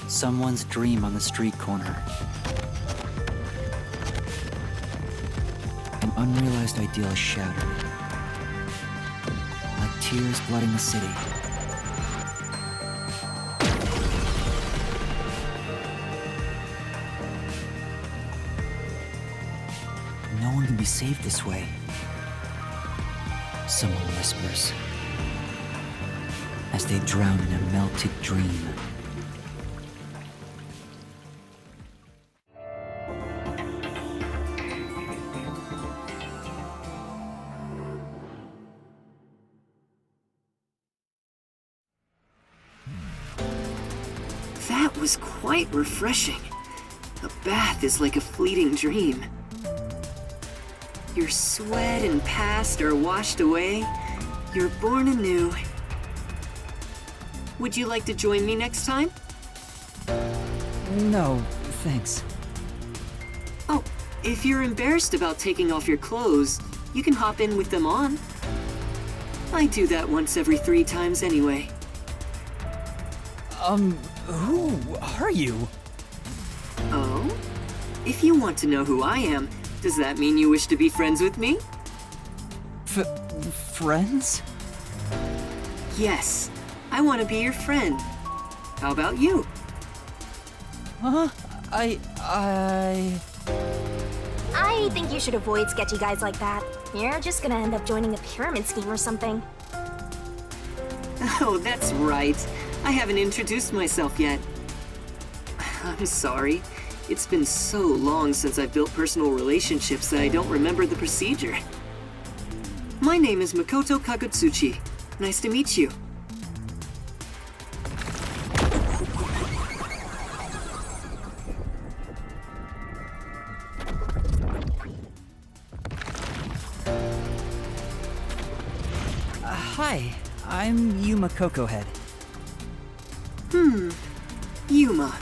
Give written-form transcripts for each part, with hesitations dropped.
Someone's dream on the street corner. An unrealized ideal is shattered. Like tears flooding the city. No one can be saved this way. Someone whispers, as they drown in a melted dream. That was quite refreshing. A bath is like a fleeting dream. Your sweat and past are washed away. You're born anew. Would you like to join me next time? No, thanks. Oh, if you're embarrassed about taking off your clothes, you can hop in with them on. I do that once every 3 times anyway. Who are you? Oh? If you want to know who I am, does that mean you wish to be friends with me? Friends? Yes, I want to be your friend. How about you? Huh? I think you should avoid sketchy guys like that. You're just gonna end up joining a pyramid scheme or something. Oh, that's right. I haven't introduced myself yet. I'm sorry. It's been so long since I've built personal relationships that I don't remember the procedure. My name is Makoto Kagutsuchi. Nice to meet you. Hi, I'm Yuma Cocohead. Yuma.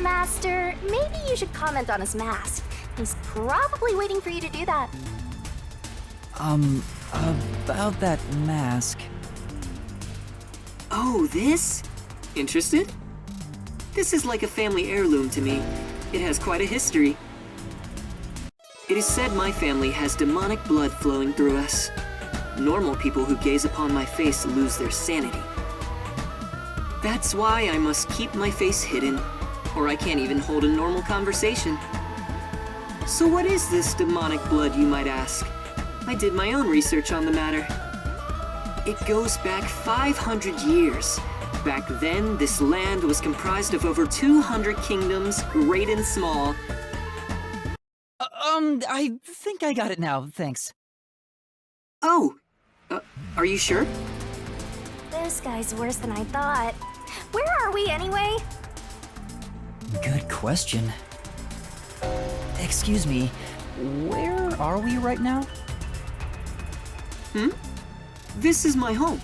Master, maybe you should comment on his mask. He's probably waiting for you to do that. About that mask. Oh, this? Interested? This is like a family heirloom to me. It has quite a history. It is said my family has demonic blood flowing through us. Normal people who gaze upon my face lose their sanity. That's why I must keep my face hidden, or I can't even hold a normal conversation. So what is this demonic blood, you might ask? I did my own research on the matter. It goes back 500 years. Back then, this land was comprised of over 200 kingdoms, great and small. I think I got it now, thanks. Oh, are you sure? This guy's worse than I thought. Where are we anyway? Good question. Excuse me, where are we right now? This is my home.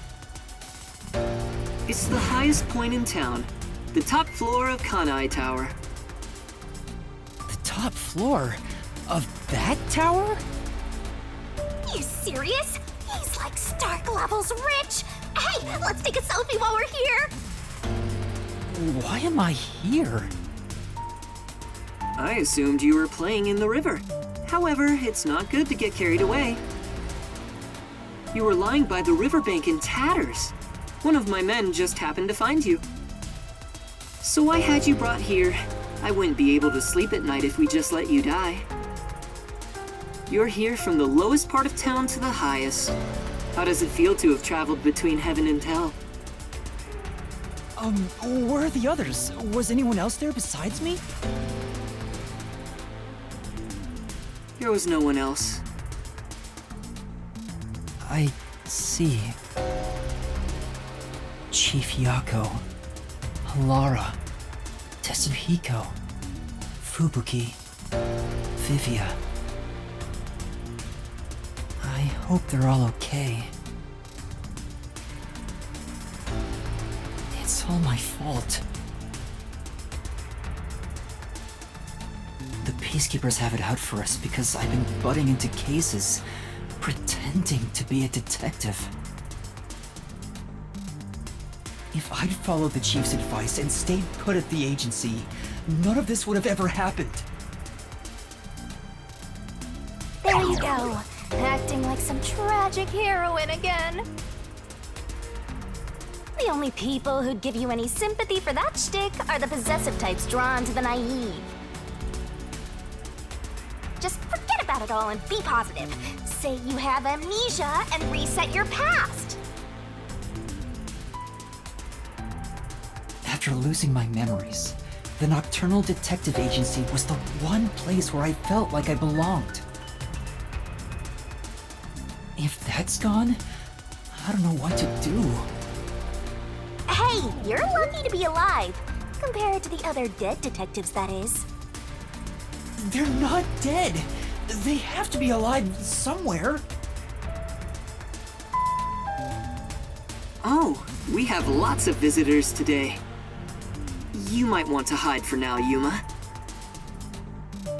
It's the highest point in town, the top floor of Kanai Tower. The top floor of that tower? You serious? He's like Stark levels rich! Hey, let's take a selfie while we're here! Why am I here? I assumed you were playing in the river. However, it's not good to get carried away. You were lying by the riverbank in tatters. One of my men just happened to find you. So I had you brought here. I wouldn't be able to sleep at night if we just let you die. You're here from the lowest part of town to the highest. How does it feel to have traveled between heaven and hell? Where are the others? Was anyone else there besides me? There was no one else. I see. Chief Yako, Halara, Tetsuhiko, Fubuki, Vivia. I hope they're all okay. It's all my fault. The peacekeepers have it out for us because I've been butting into cases, pretending to be a detective. If I'd followed the chief's advice and stayed put at the agency, none of this would have ever happened. There you go, acting like some tragic heroine again. The only people who'd give you any sympathy for that shtick are the possessive types drawn to the naive. Just forget about it all and be positive. Say you have amnesia and reset your past. After losing my memories, the Nocturnal Detective Agency was the one place where I felt like I belonged. If that's gone, I don't know what to do. Hey, you're lucky to be alive. Compared to the other dead detectives, that is. They're not dead. They have to be alive somewhere. Oh, we have lots of visitors today. You might want to hide for now, Yuma.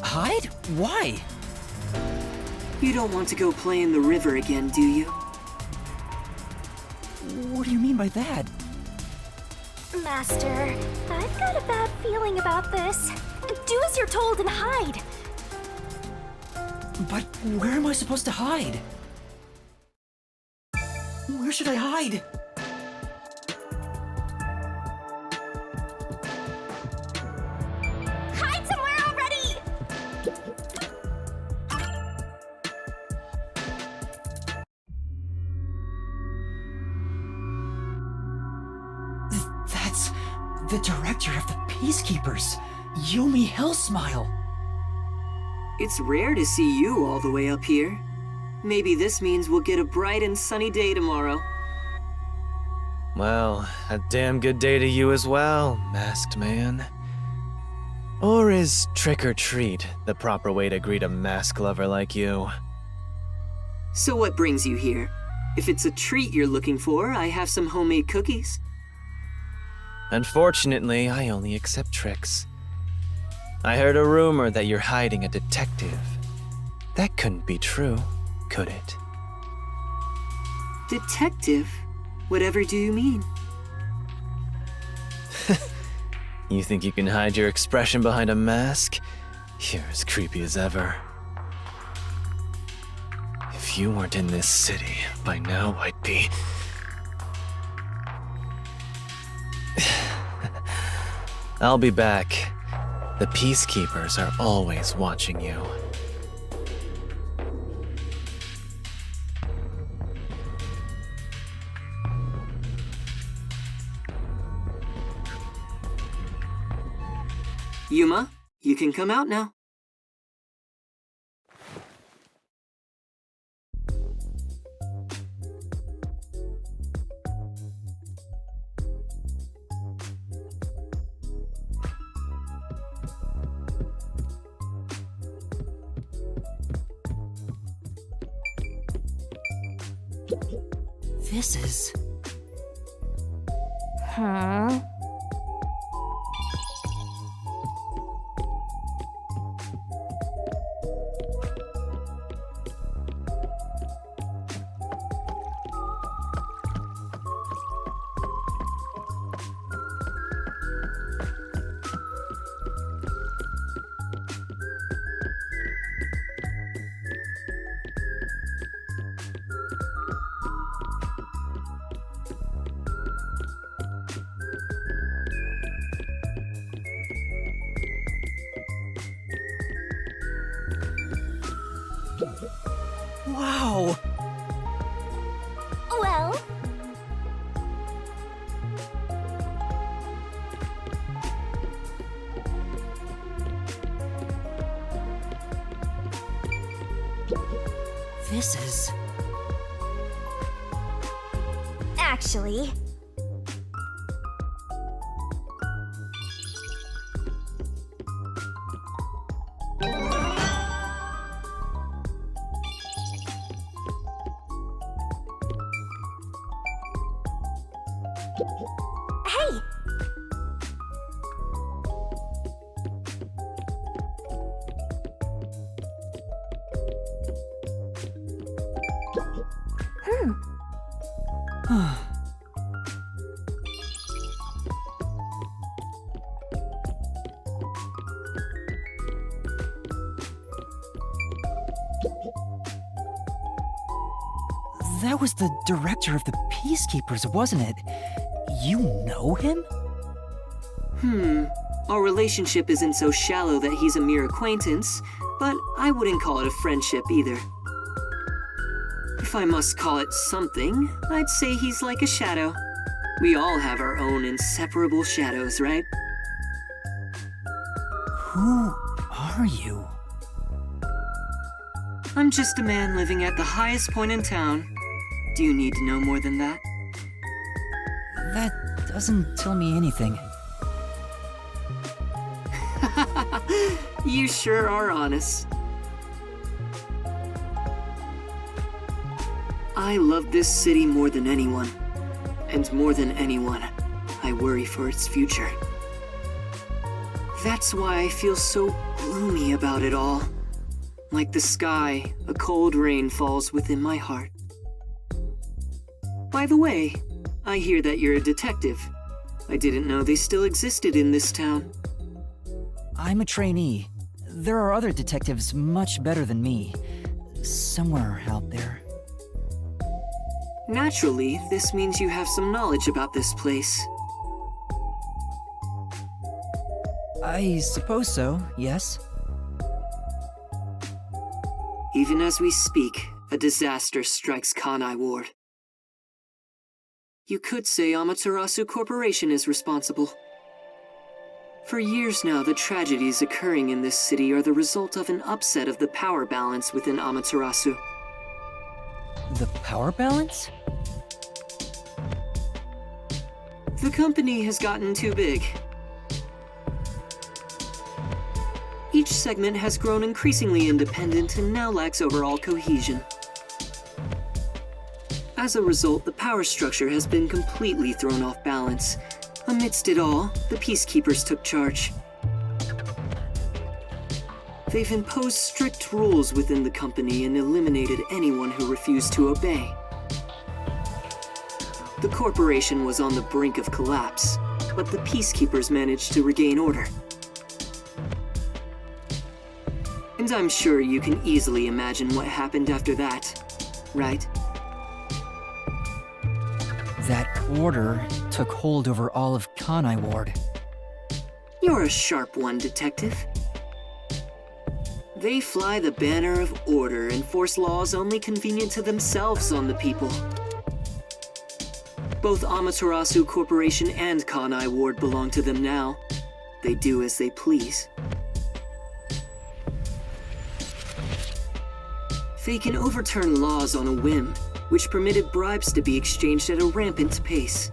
Hide? Why? You don't want to go play in the river again, do you? What do you mean by that? Master, I've got a bad feeling about this. Do as you're told and hide. But where am I supposed to hide? Where should I hide? Hide somewhere already! That's the director of the Peacekeepers, Yumi Hillsmile. It's rare to see you all the way up here. Maybe this means we'll get a bright and sunny day tomorrow. Well, a damn good day to you as well, masked man. Or is trick or treat the proper way to greet a mask lover like you? So what brings you here? If it's a treat you're looking for, I have some homemade cookies. Unfortunately, I only accept tricks. I heard a rumor that you're hiding a detective. That couldn't be true, could it? Detective? Whatever do you mean? You think you can hide your expression behind a mask? You're as creepy as ever. If you weren't in this city, by now I'd be... I'll be back. The Peacekeepers are always watching you. Yuma, you can come out now. This is... Huh? Wow! Well, This is... actually, hey! That was the director of the Peacekeepers, wasn't it? You know him? Our relationship isn't so shallow that he's a mere acquaintance, but I wouldn't call it a friendship either. If I must call it something, I'd say he's like a shadow. We all have our own inseparable shadows, right? Who are you? I'm just a man living at the highest point in town. Do you need to know more than that? That doesn't tell me anything. You sure are honest. I love this city more than anyone. And more than anyone, I worry for its future. That's why I feel so gloomy about it all. Like the sky, a cold rain falls within my heart. By the way, I hear that you're a detective. I didn't know they still existed in this town. I'm a trainee. There are other detectives much better than me. Somewhere out there. Naturally, this means you have some knowledge about this place. I suppose so, yes. Even as we speak, a disaster strikes Kanai Ward. You could say Amaterasu Corporation is responsible. For years now, the tragedies occurring in this city are the result of an upset of the power balance within Amaterasu. The power balance? The company has gotten too big. Each segment has grown increasingly independent and now lacks overall cohesion. As a result, the power structure has been completely thrown off balance. Amidst it all, the Peacekeepers took charge. They've imposed strict rules within the company and eliminated anyone who refused to obey. The corporation was on the brink of collapse, but the Peacekeepers managed to regain order. And I'm sure you can easily imagine what happened after that, right? That order took hold over all of Kanai Ward. You're a sharp one, detective. They fly the banner of order and force laws only convenient to themselves on the people. Both Amaterasu Corporation and Kanai Ward belong to them now. They do as they please. They can overturn laws on a whim, which permitted bribes to be exchanged at a rampant pace.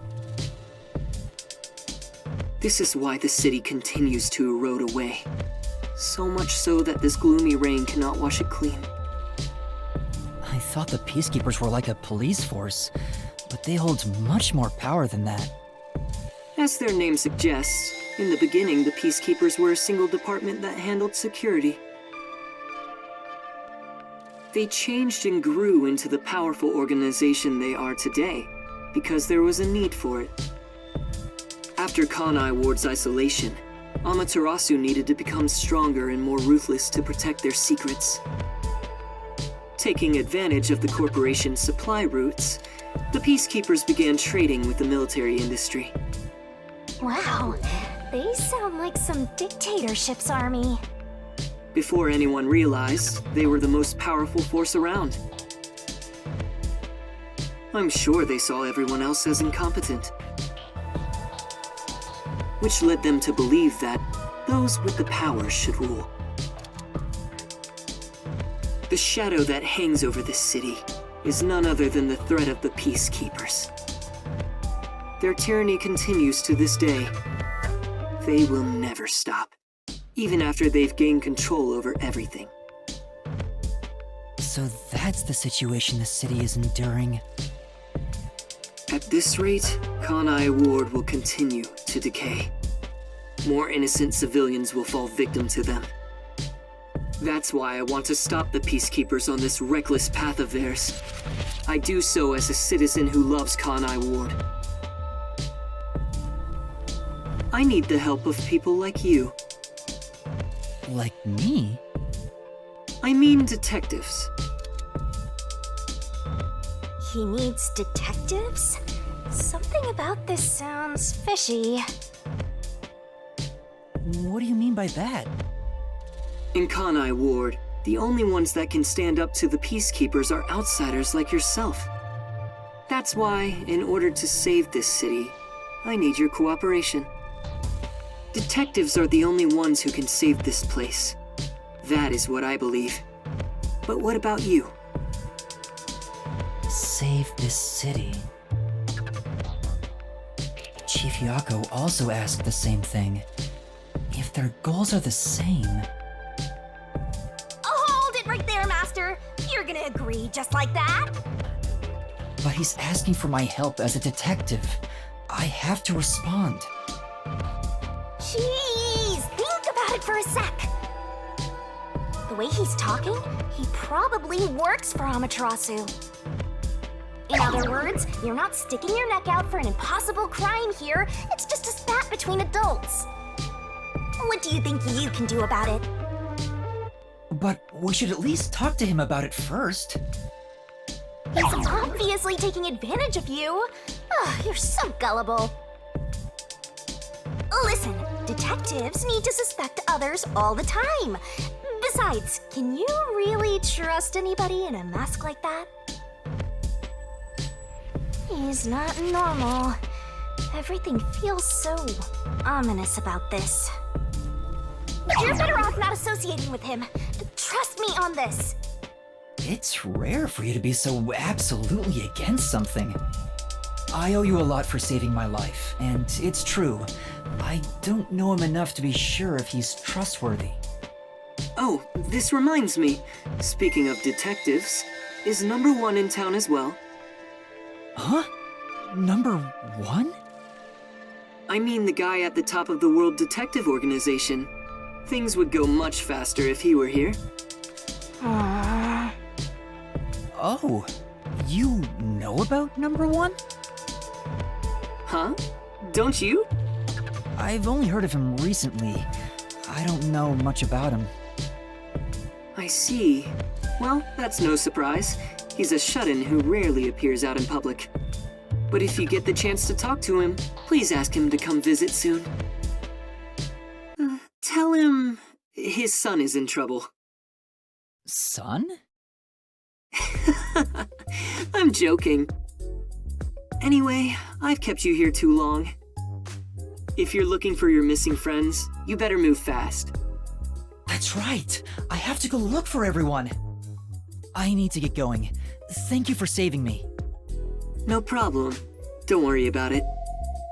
This is why the city continues to erode away. So much so that this gloomy rain cannot wash it clean. I thought the Peacekeepers were like a police force, but they hold much more power than that. As their name suggests, in the beginning the Peacekeepers were a single department that handled security. They changed and grew into the powerful organization they are today, because there was a need for it. After Kanai Ward's isolation, Amaterasu needed to become stronger and more ruthless to protect their secrets. Taking advantage of the corporation's supply routes, the Peacekeepers began trading with the military industry. Wow, they sound like some dictatorship's army. Before anyone realized, they were the most powerful force around. I'm sure they saw everyone else as incompetent, which led them to believe that those with the power should rule. The shadow that hangs over this city is none other than the threat of the Peacekeepers. Their tyranny continues to this day. They will never stop, even after they've gained control over everything. So that's the situation the city is enduring. At this rate, Kanai Ward will continue to decay. More innocent civilians will fall victim to them. That's why I want to stop the Peacekeepers on this reckless path of theirs. I do so as a citizen who loves Kanai Ward. I need the help of people like you. Like me? I mean detectives. He needs detectives? Something about this sounds fishy. What do you mean by that? In Kanai Ward, the only ones that can stand up to the peacekeepers are outsiders like yourself. That's why, in order to save this city, I need your cooperation. Detectives are the only ones who can save this place. That is what I believe. But what about you? Save this city. Chief Yako also asked the same thing. If their goals are the same... Hold it right there, Master! You're gonna agree just like that? But he's asking for my help as a detective. I have to respond. Jeez, think about it for a sec. The way he's talking, he probably works for Amaterasu. In other words, you're not sticking your neck out for an impossible crime here. It's just a spat between adults. What do you think you can do about it? But we should at least talk to him about it first. He's obviously taking advantage of you. You're so gullible. Listen, detectives need to suspect others all the time. Besides, can you really trust anybody in a mask like that? He's not normal. Everything feels so ominous about this. You're better off not associating with him. Trust me on this. It's rare for you to be so absolutely against something. I owe you a lot for saving my life, and it's true. I don't know him enough to be sure if he's trustworthy. Oh, this reminds me. Speaking of detectives, is number 1 in town as well? Huh? Number 1? I mean the guy at the top of the World Detective Organization. Things would go much faster if he were here. Oh, you know about number 1? Huh? Don't you? I've only heard of him recently. I don't know much about him. I see. Well, that's no surprise. He's a shut-in who rarely appears out in public. But if you get the chance to talk to him, please ask him to come visit soon. Tell him his son is in trouble. Son? I'm joking. Anyway, I've kept you here too long. If you're looking for your missing friends, you better move fast. That's right. I have to go look for everyone. I need to get going. Thank you for saving me. No problem. Don't worry about it.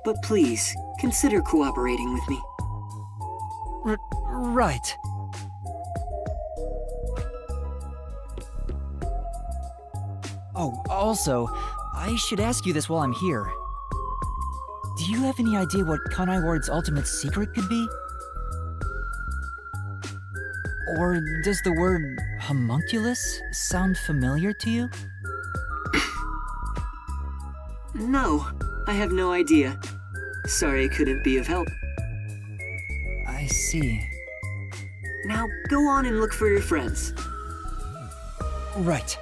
But please, consider cooperating with me. Right. Oh, also, I should ask you this while I'm here. Do you have any idea what Kanai Ward's ultimate secret could be? Or does the word homunculus sound familiar to you? No, I have no idea. Sorry I couldn't be of help. I see. Now go on and look for your friends. Right.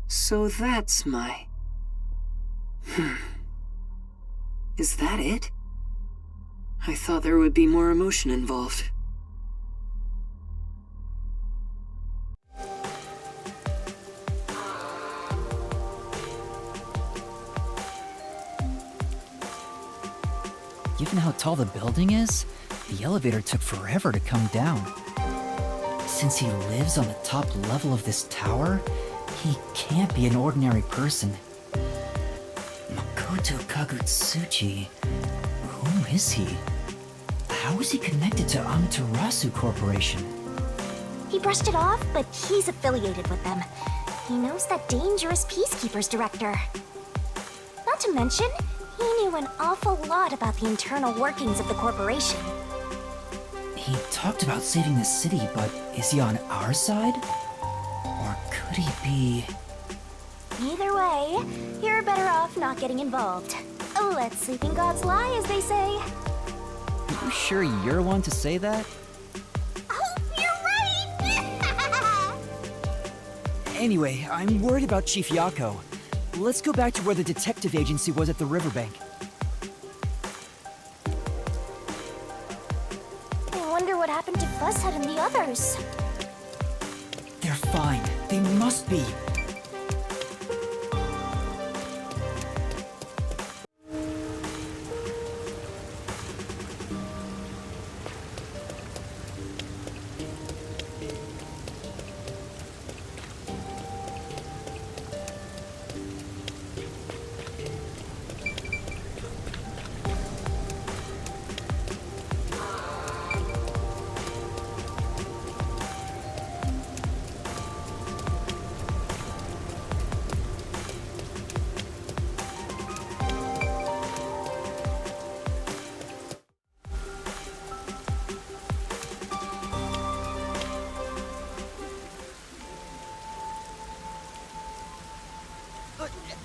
So that's my... Is that it? I thought there would be more emotion involved. Given how tall the building is, the elevator took forever to come down. Since he lives on the top level of this tower, he can't be an ordinary person. Makoto Kagutsuchi. Who is he? How is he connected to Amaterasu Corporation? He brushed it off, but he's affiliated with them. He knows that dangerous Peacekeepers director. Not to mention, he knew an awful lot about the internal workings of the corporation. He talked about saving the city, but is he on our side? Or could he be... Either way, you're better off not getting involved. Let sleeping gods lie, as they say. Are you sure you're one to say that? Oh, you're right! Anyway, I'm worried about Chief Yako. Let's go back to where the detective agency was at the riverbank. I wonder what happened to Fuzzhead and the others. They're fine. They must be.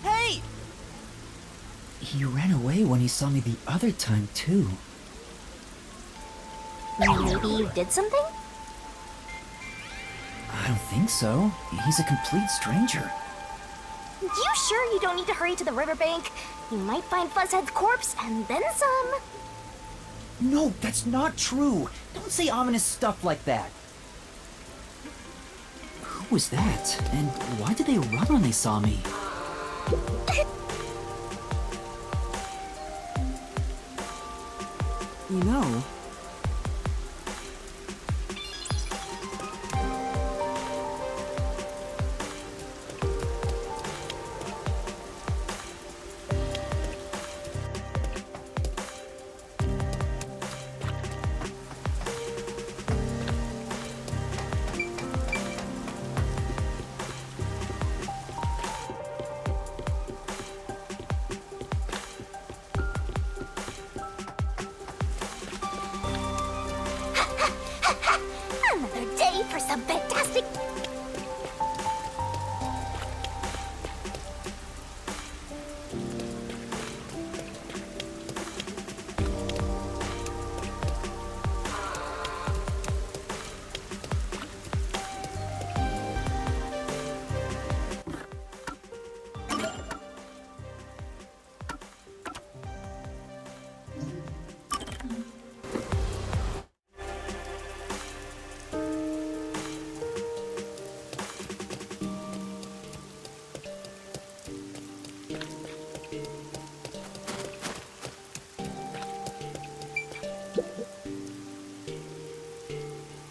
Hey! He ran away when he saw me the other time, too. Maybe you did something? I don't think so. He's a complete stranger. You sure you don't need to hurry to the riverbank? You might find Fuzzhead's corpse and then some. No, that's not true. Don't say ominous stuff like that. Who was that? And why did they run when they saw me? You know... Another day for some fantastic...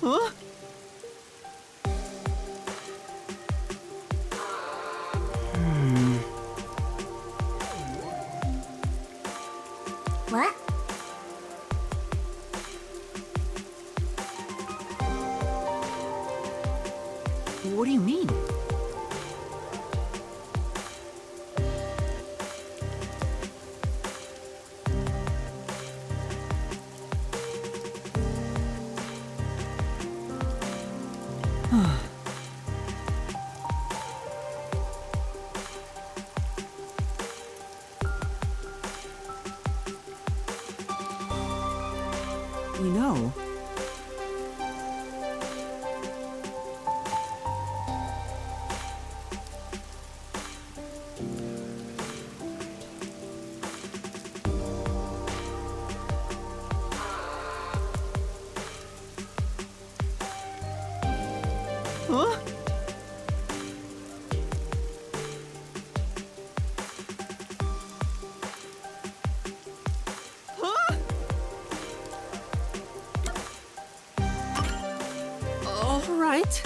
Huh? What? What do you mean? You know... Huh? Huh? All right.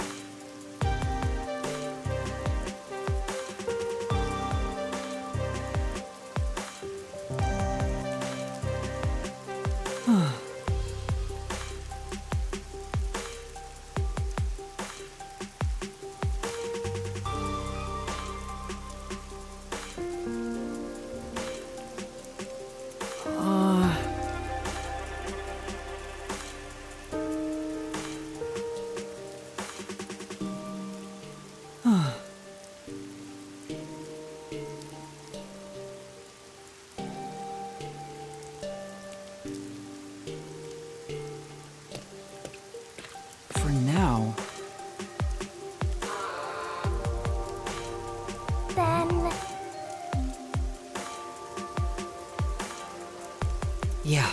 For now. Then... Yeah.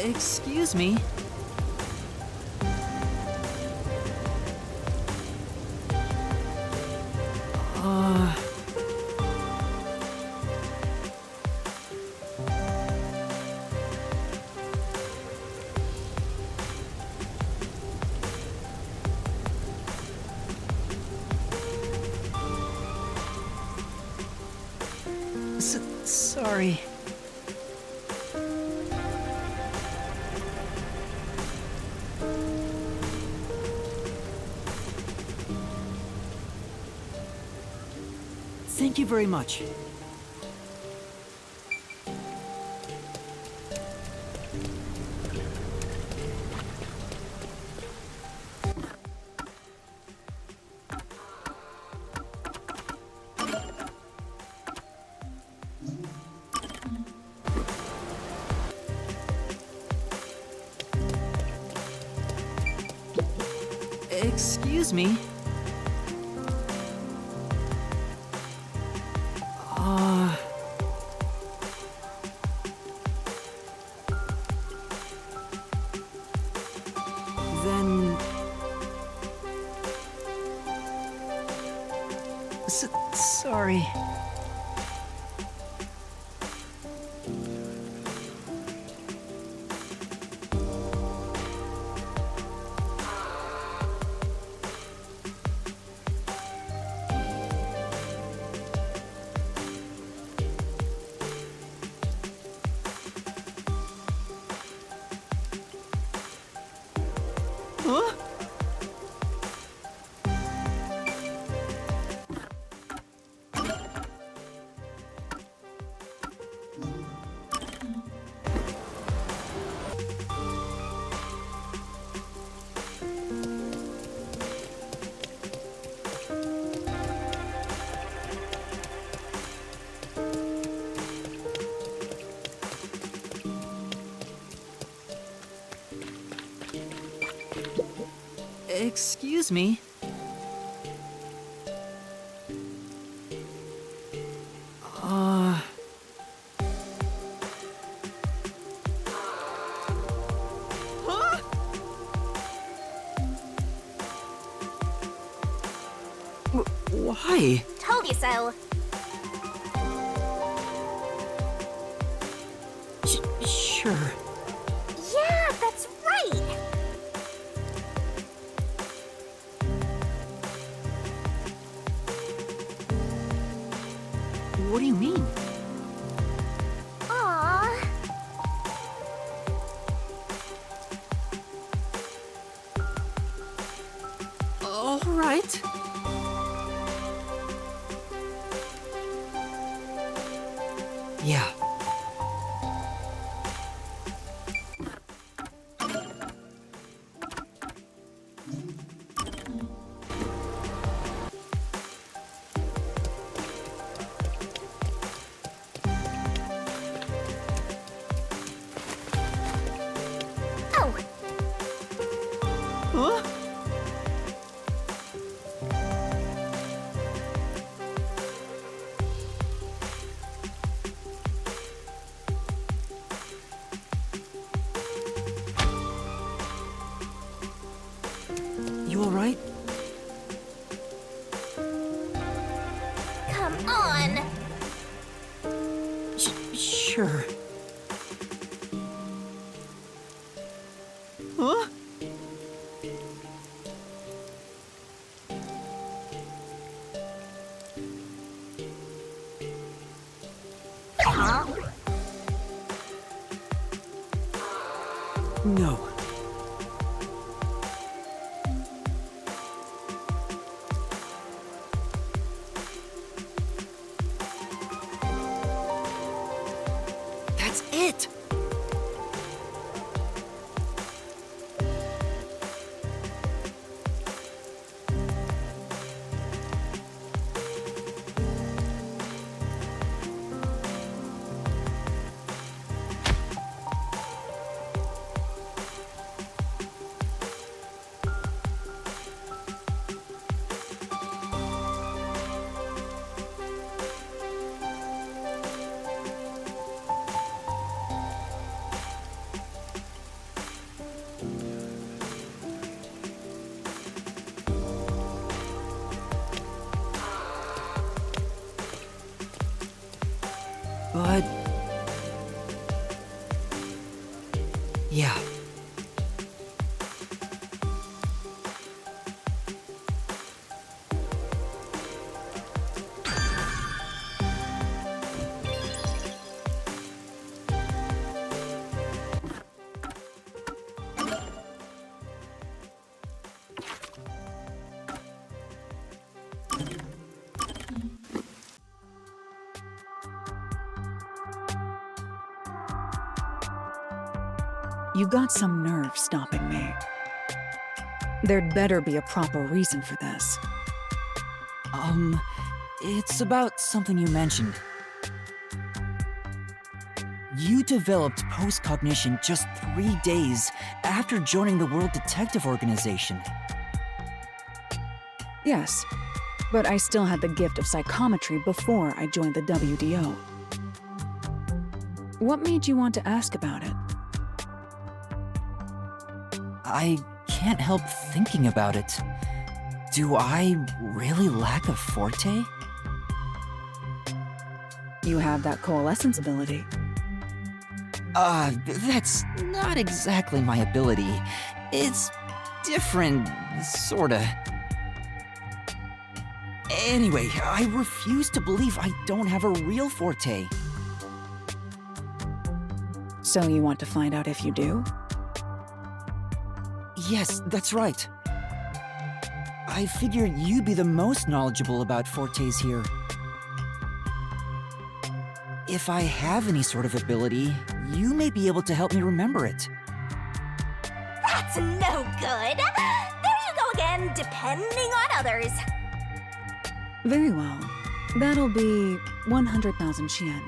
Excuse me. Sorry. Thank you very much. Excuse me. Then... sorry. Huh? Excuse me. Huh? Why? Told you so. Sure. Yeah, that's right. What do you mean? Aww. All right. Yeah. Oh, Huh? You alright? come on. Sure. Huh? Huh? No. That's it! But... yeah. You got some nerve stopping me. There'd better be a proper reason for this. It's about something you mentioned. You developed post-cognition just 3 days after joining the World Detective Organization. Yes, but I still had the gift of psychometry before I joined the WDO. What made you want to ask about it? I can't help thinking about it. Do I really lack a forte? You have that coalescence ability. That's not exactly my ability. It's different, sorta. Anyway, I refuse to believe I don't have a real forte. So you want to find out if you do? Yes, that's right. I figured you'd be the most knowledgeable about fortes here. If I have any sort of ability, you may be able to help me remember it. That's no good. There you go again, depending on others. Very well. That'll be 100,000 yen.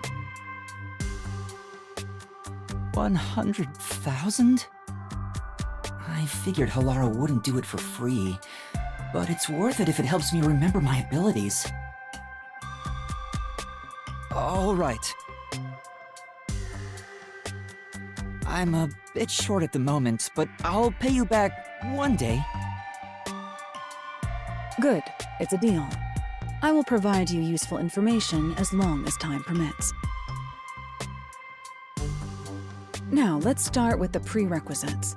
100,000? I figured Halara wouldn't do it for free, but it's worth it if it helps me remember my abilities. All right. I'm a bit short at the moment, but I'll pay you back one day. Good, it's a deal. I will provide you useful information as long as time permits. Now, let's start with the prerequisites.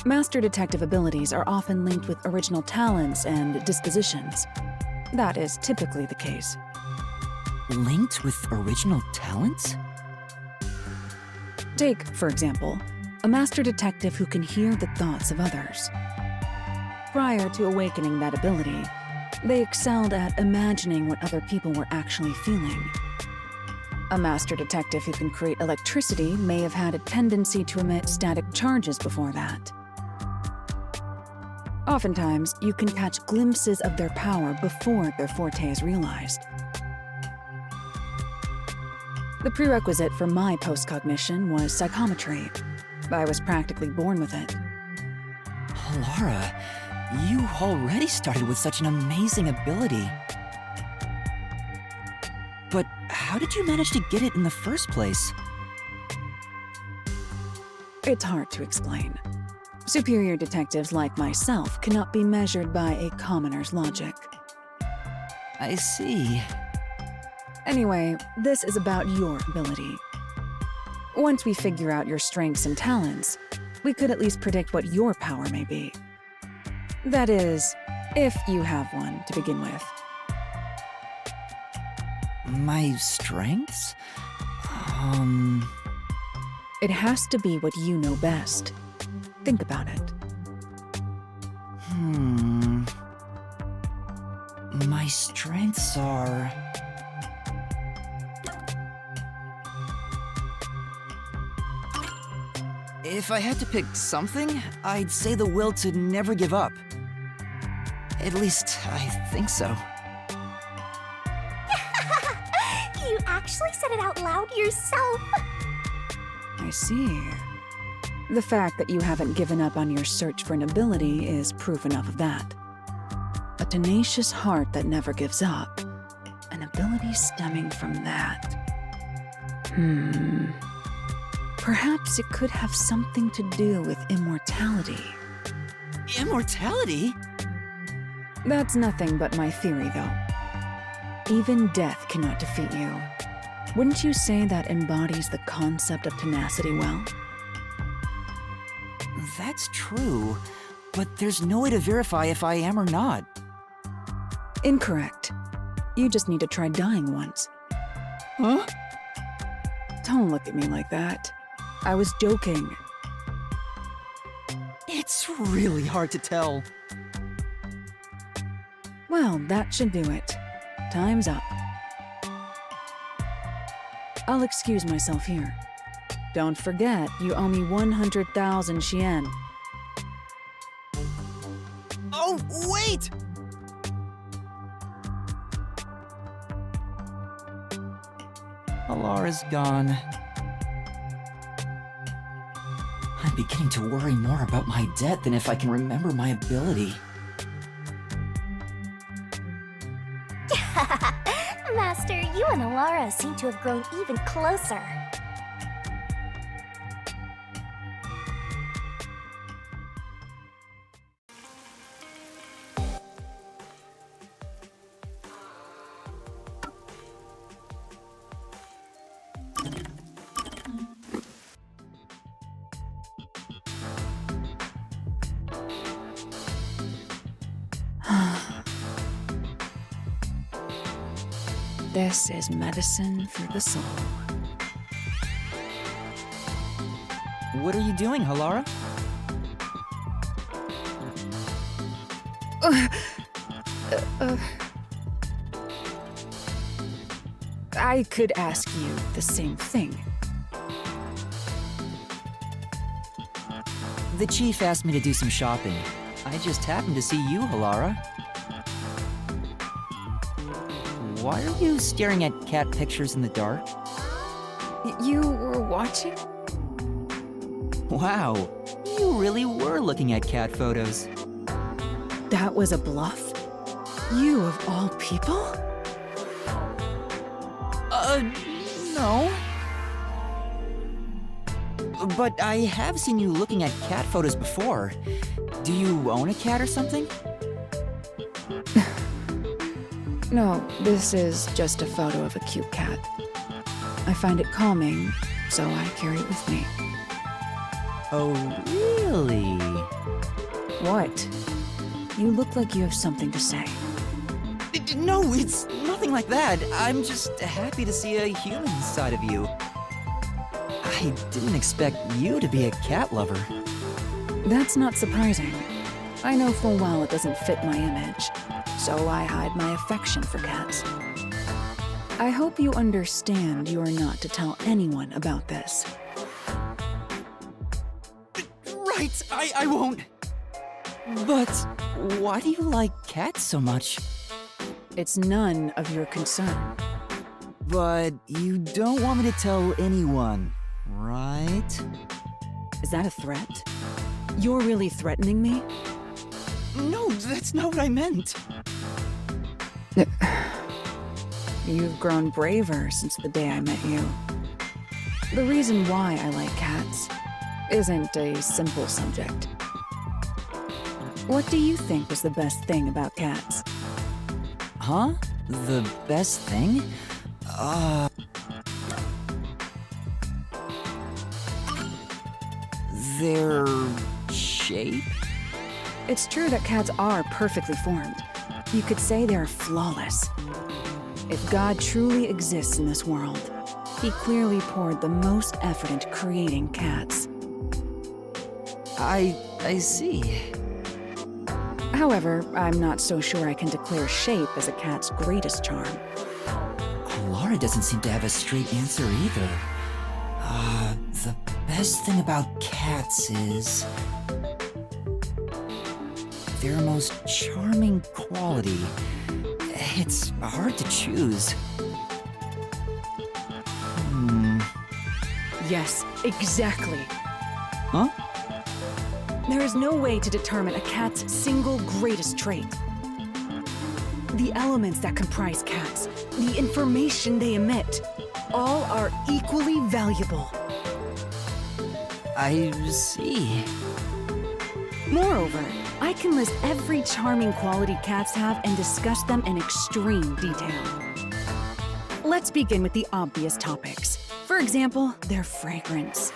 Master detective abilities are often linked with original talents and dispositions. That is typically the case. Linked with original talents? Take, for example, a master detective who can hear the thoughts of others. Prior to awakening that ability, they excelled at imagining what other people were actually feeling. A master detective who can create electricity may have had a tendency to emit static charges before that. Oftentimes, you can catch glimpses of their power before their forte is realized. The prerequisite for my postcognition was psychometry. I was practically born with it. Halara, you already started with such an amazing ability. But how did you manage to get it in the first place? It's hard to explain. Superior detectives like myself cannot be measured by a commoner's logic. I see. Anyway, this is about your ability. Once we figure out your strengths and talents, we could at least predict what your power may be. That is, if you have one to begin with. My strengths? It has to be what you know best. Think about it. My strengths are... If I had to pick something, I'd say the will to never give up. At least, I think so. You actually said it out loud yourself. I see. The fact that you haven't given up on your search for an ability is proof enough of that. A tenacious heart that never gives up. An ability stemming from that. Perhaps it could have something to do with immortality. Immortality? That's nothing but my theory, though. Even death cannot defeat you. Wouldn't you say that embodies the concept of tenacity well? That's true, but there's no way to verify if I am or not. Incorrect. You just need to try dying once. Huh? Don't look at me like that. I was joking. It's really hard to tell. Well, that should do it. Time's up. I'll excuse myself here. Don't forget, you owe me 100,000 Xian. Oh, wait! Alara's gone. I'm beginning to worry more about my debt than if I can remember my ability. Master, you and Alara seem to have grown even closer. This is medicine for the soul. What are you doing, Halara? I could ask you the same thing. The chief asked me to do some shopping. I just happened to see you, Halara. Why are you staring at cat pictures in the dark? You were watching? Wow, you really were looking at cat photos. That was a bluff? You of all people? No. But I have seen you looking at cat photos before. Do you own a cat or something? No, this is just a photo of a cute cat. I find it calming, so I carry it with me. Oh, really? What? You look like you have something to say. No, it's nothing like that. I'm just happy to see a human side of you. I didn't expect you to be a cat lover. That's not surprising. I know full well it doesn't fit my image, so I hide my affection for cats. I hope you understand you are not to tell anyone about this. Right, I won't. But why do you like cats so much? It's none of your concern. But you don't want me to tell anyone, right? Is that a threat? You're really threatening me? No, that's not what I meant. You've grown braver since the day I met you. The reason why I like cats isn't a simple subject. What do you think was the best thing about cats? Huh? The best thing? Their shape? It's true that cats are perfectly formed. You could say they're flawless. If God truly exists in this world, he clearly poured the most effort into creating cats. I see. However, I'm not so sure I can declare shape as a cat's greatest charm. Laura doesn't seem to have a straight answer either. The best thing about cats is their most charming quality. It's hard to choose. Yes, exactly. Huh? There is no way to determine a cat's single greatest trait. The elements that comprise cats, the information they emit, all are equally valuable. I see. Moreover, I can list every charming quality cats have and discuss them in extreme detail. Let's begin with the obvious topics. For example, their fragrance.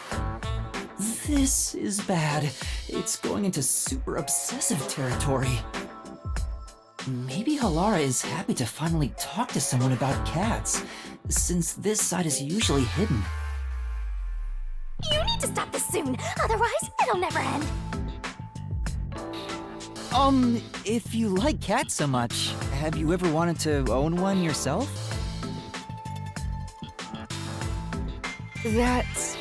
This is bad. It's going into super obsessive territory. Maybe Halara is happy to finally talk to someone about cats, since this side is usually hidden. You need to stop this soon, otherwise it'll never end. If you like cats so much, have you ever wanted to own one yourself? That's...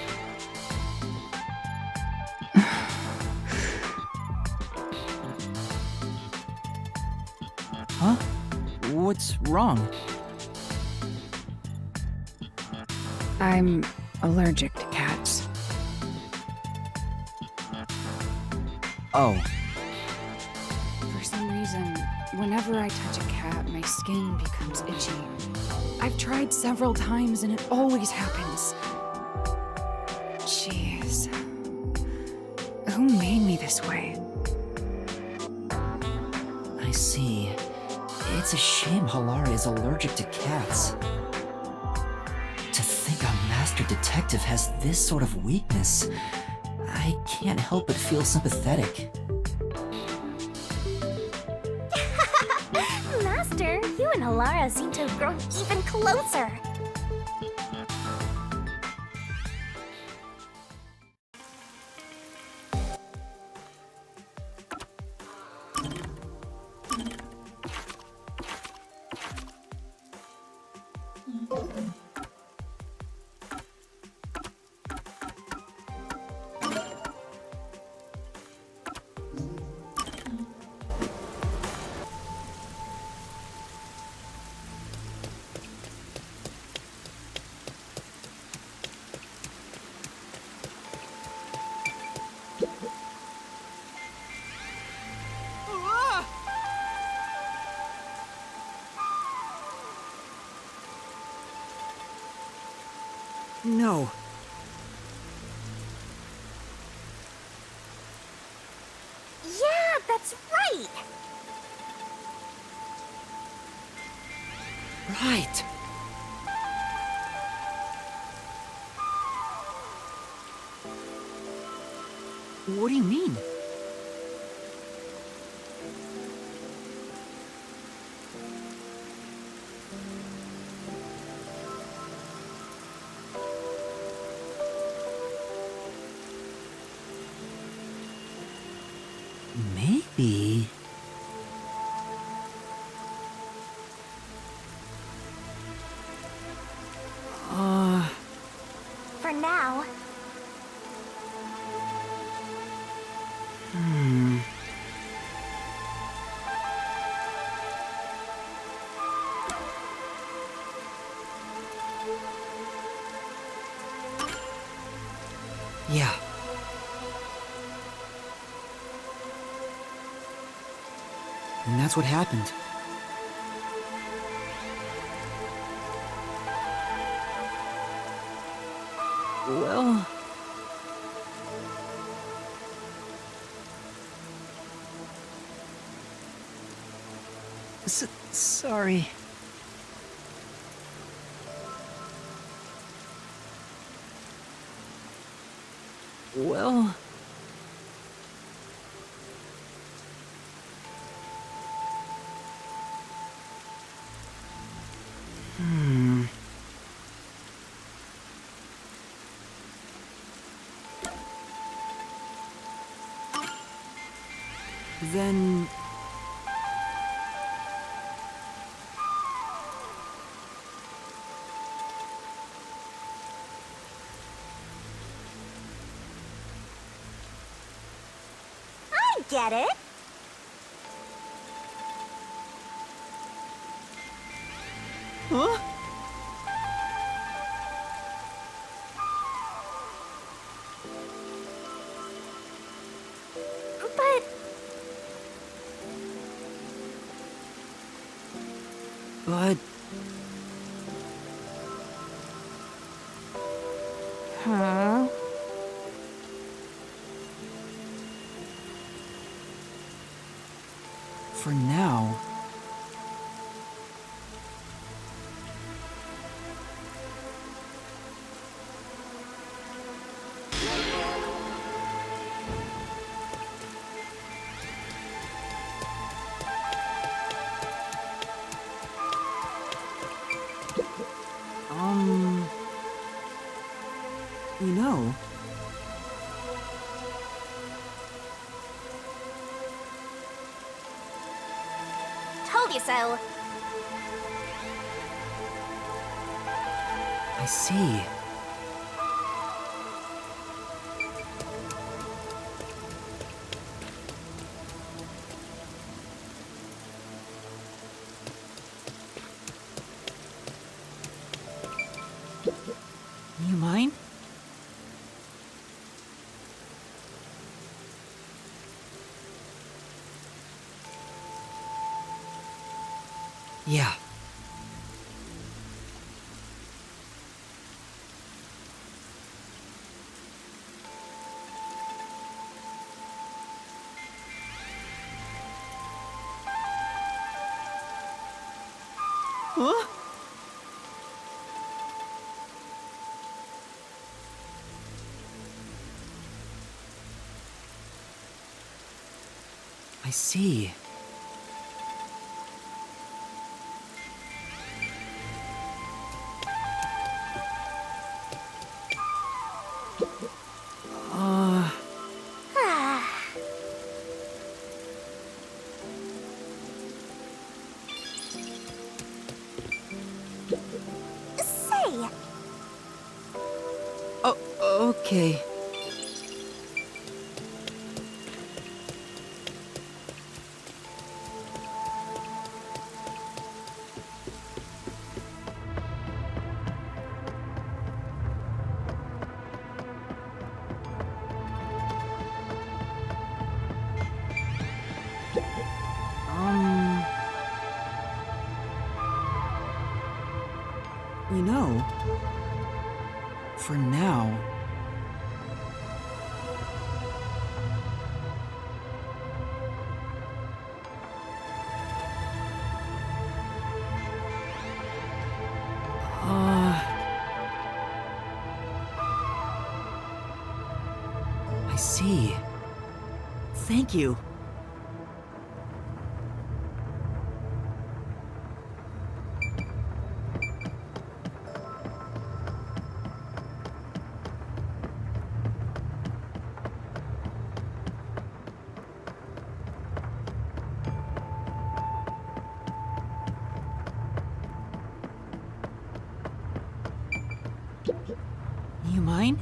Huh? What's wrong? I'm allergic to cats. Oh. For some reason, whenever I touch a cat, my skin becomes itchy. I've tried several times and it always happens. Jeez. Who made me this way? I see. It's a shame Halara is allergic to cats. To think a master detective has this sort of weakness, I can't help but feel sympathetic. Master, you and Alara seem to have grown even closer. No. Yeah, that's right. Right. What do you mean? Maybe... For now. Yeah. And that's what happened. Well... sorry. Well... Then... I get it. Huh? But... But... Huh? For now... You know... Told you so. I see. You mind? Yeah. Huh? I see. Say, Oh, okay. You know, for now... I see. Thank you. You mind?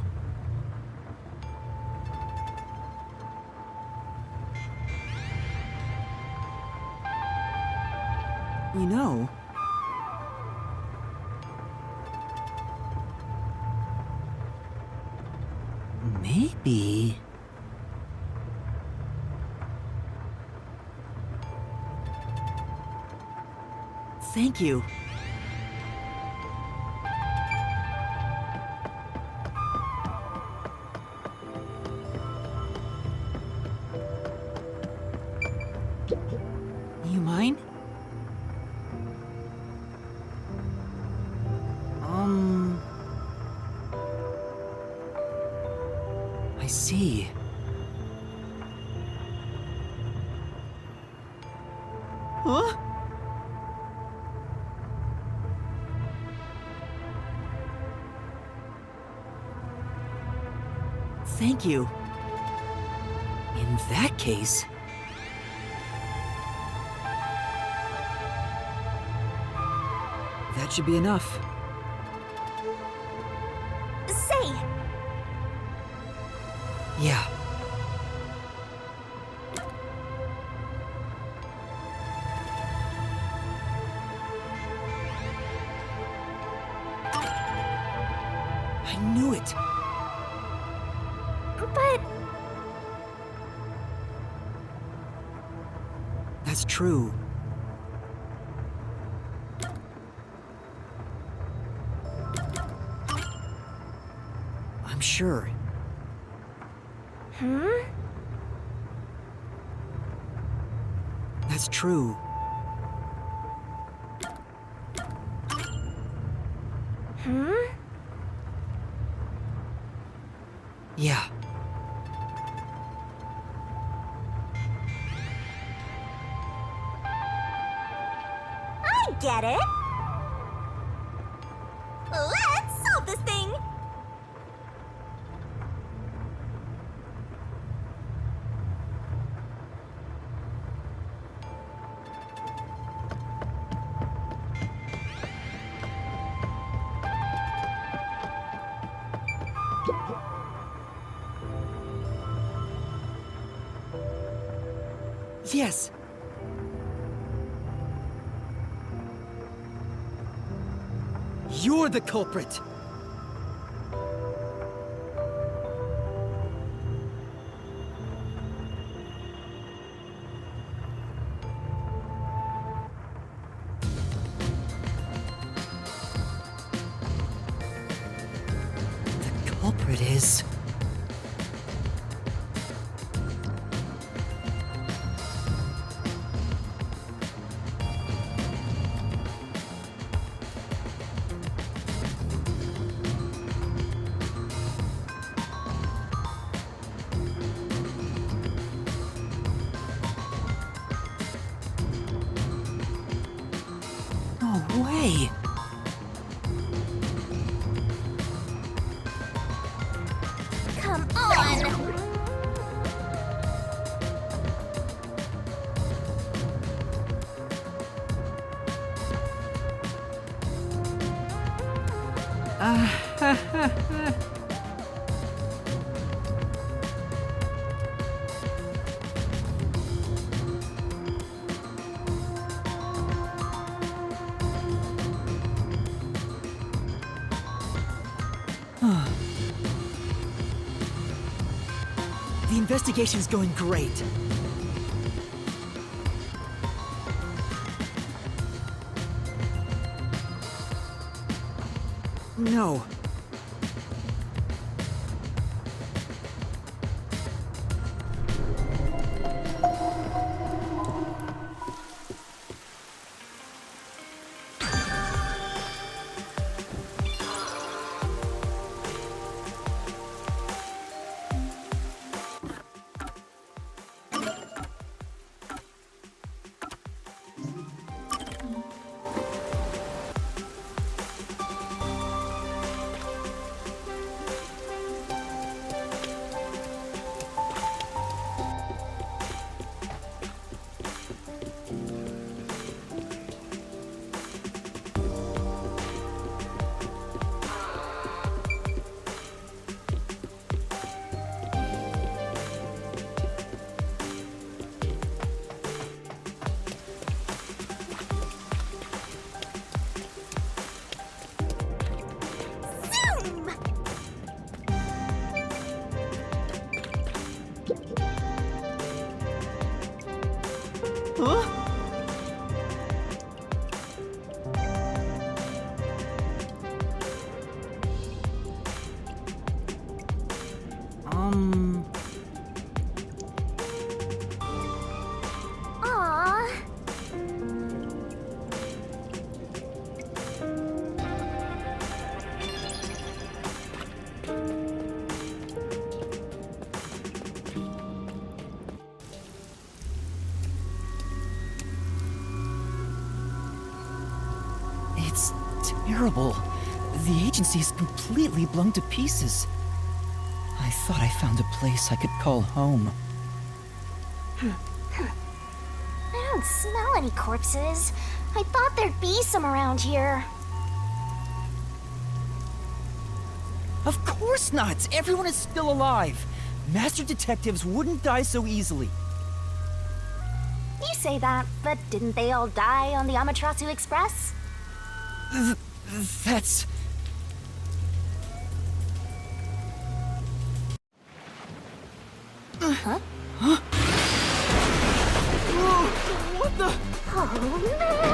You know... Maybe... Thank you. You mind? I see. Huh? Thank you. In that case... that should be enough. Say, Yeah. I knew it. but That's true. I'm sure. That's true. Yeah. I get it. Let's solve this thing. Yes. You're the culprit. The culprit is... No way! Come on. The investigation's going great. No. Zoom! Huh? Aw. It's terrible. The agency is completely blown to pieces. I thought I found a place I could call home. I don't smell any corpses. I thought there'd be some around here. Of course not! Everyone is still alive! Master detectives wouldn't die so easily. You say that, but didn't they all die on the Amaterasu Express? That's... What the? Oh, man!